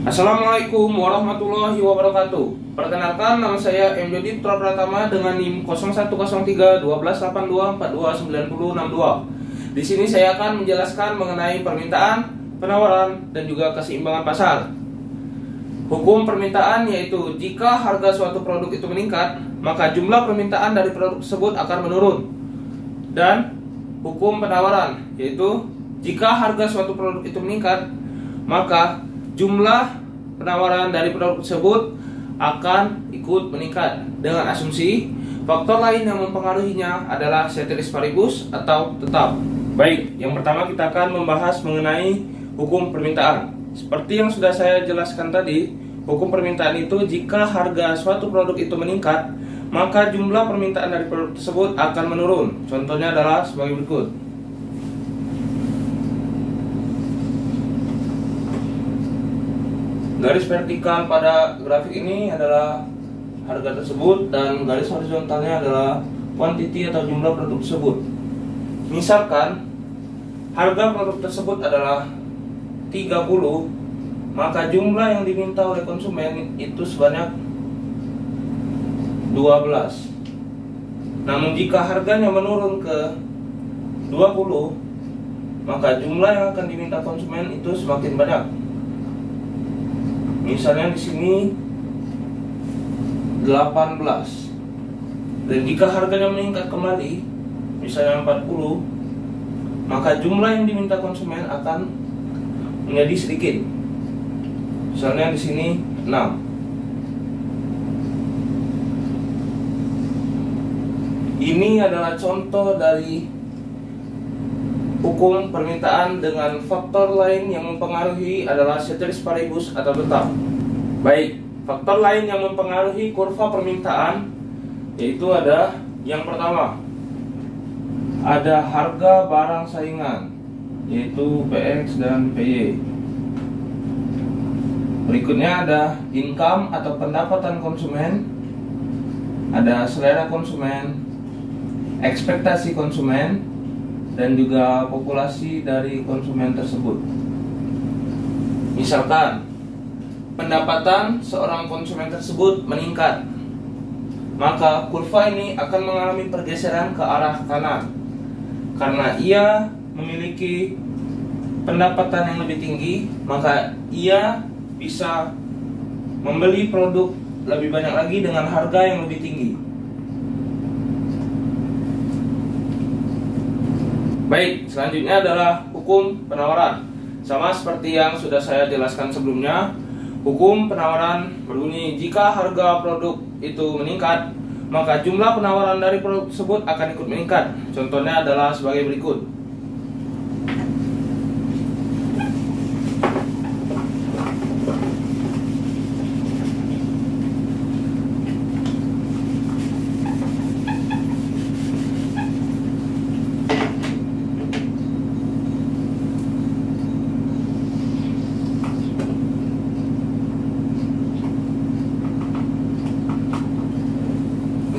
Assalamualaikum warahmatullahi wabarakatuh. Perkenalkan, nama saya M. Jody Putra Pratama dengan NIM 0103 1282 429062. Di sini saya akan menjelaskan mengenai permintaan, penawaran, dan juga keseimbangan pasar. Hukum permintaan yaitu jika harga suatu produk itu meningkat, maka jumlah permintaan dari produk tersebut akan menurun. Dan hukum penawaran yaitu jika harga suatu produk itu meningkat, maka jumlah penawaran dari produk tersebut akan ikut meningkat dengan asumsi faktor lain yang mempengaruhinya adalah ceteris paribus atau tetap. Baik, yang pertama kita akan membahas mengenai hukum permintaan. Seperti yang sudah saya jelaskan tadi, hukum permintaan itu jika harga suatu produk itu meningkat, maka jumlah permintaan dari produk tersebut akan menurun. Contohnya adalah sebagai berikut. Garis vertikal pada grafik ini adalah harga tersebut dan garis horizontalnya adalah quantity atau jumlah produk tersebut. Misalkan harga produk tersebut adalah 30, maka jumlah yang diminta oleh konsumen itu sebanyak 12. Namun jika harganya menurun ke 20, maka jumlah yang akan diminta konsumen itu semakin banyak. Misalnya di sini 18. Dan jika harganya meningkat kembali, misalnya 40, maka jumlah yang diminta konsumen akan menjadi sedikit. Misalnya di sini 6. Ini adalah contoh dari hukum permintaan dengan faktor lain yang mempengaruhi adalah ceteris paribus atau tetap. Baik, faktor lain yang mempengaruhi kurva permintaan yaitu ada yang pertama, ada harga barang saingan yaitu PX dan PY. Berikutnya ada income atau pendapatan konsumen, ada selera konsumen, ekspektasi konsumen, dan juga populasi dari konsumen tersebut. Misalkan pendapatan seorang konsumen tersebut meningkat, maka kurva ini akan mengalami pergeseran ke arah kanan karena ia memiliki pendapatan yang lebih tinggi, maka ia bisa membeli produk lebih banyak lagi dengan harga yang lebih tinggi. Baik, selanjutnya adalah hukum penawaran. Sama seperti yang sudah saya jelaskan sebelumnya, hukum penawaran berbunyi jika harga produk itu meningkat, maka jumlah penawaran dari produk tersebut akan ikut meningkat. Contohnya adalah sebagai berikut.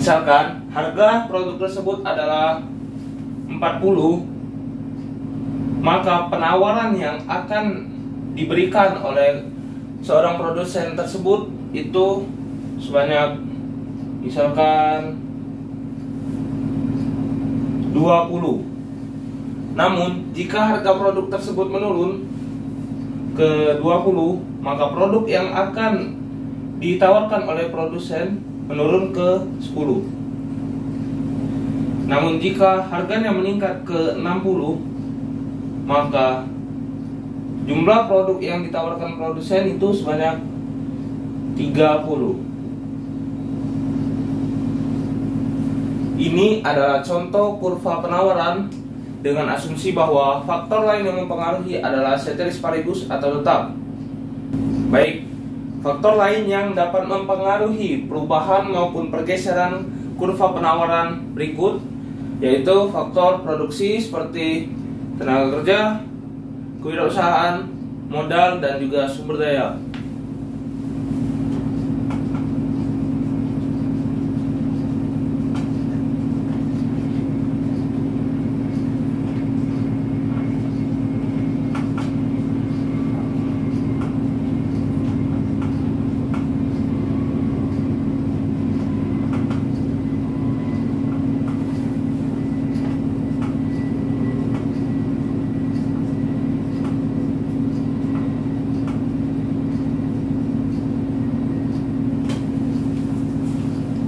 Misalkan harga produk tersebut adalah 40, maka penawaran yang akan diberikan oleh seorang produsen tersebut itu sebanyak misalkan 20. Namun jika harga produk tersebut menurun ke 20, maka produk yang akan ditawarkan oleh produsen menurun ke 10. Namun jika harganya meningkat ke 60, maka jumlah produk yang ditawarkan produsen itu sebanyak 30. Ini adalah contoh kurva penawaran dengan asumsi bahwa faktor lain yang mempengaruhi adalah ceteris paribus atau tetap. Baik, faktor lain yang dapat mempengaruhi perubahan maupun pergeseran kurva penawaran berikut yaitu faktor produksi seperti tenaga kerja, kewirausahaan, modal, dan juga sumber daya.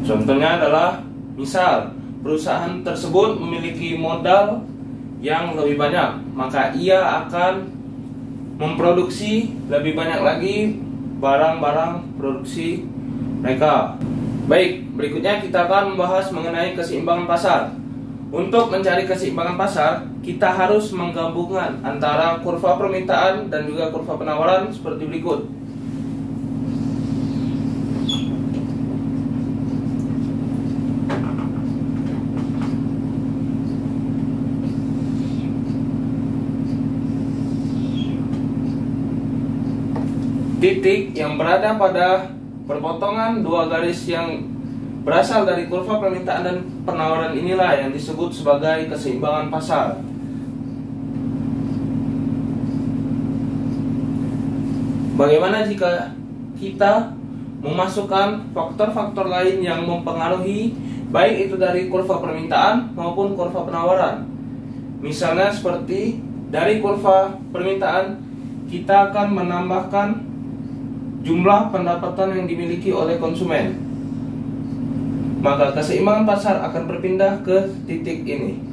Contohnya adalah misal perusahaan tersebut memiliki modal yang lebih banyak, maka ia akan memproduksi lebih banyak lagi barang-barang produksi mereka. Baik, berikutnya kita akan membahas mengenai keseimbangan pasar. Untuk mencari keseimbangan pasar, kita harus menggabungkan antara kurva permintaan dan juga kurva penawaran seperti berikut. Titik yang berada pada perpotongan dua garis yang berasal dari kurva permintaan dan penawaran inilah yang disebut sebagai keseimbangan pasar. Bagaimana jika kita memasukkan faktor-faktor lain yang mempengaruhi baik itu dari kurva permintaan maupun kurva penawaran? Misalnya seperti dari kurva permintaan kita akan menambahkan jumlah pendapatan yang dimiliki oleh konsumen, maka keseimbangan pasar akan berpindah ke titik ini.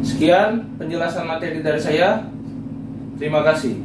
Sekian penjelasan materi dari saya. Terima kasih.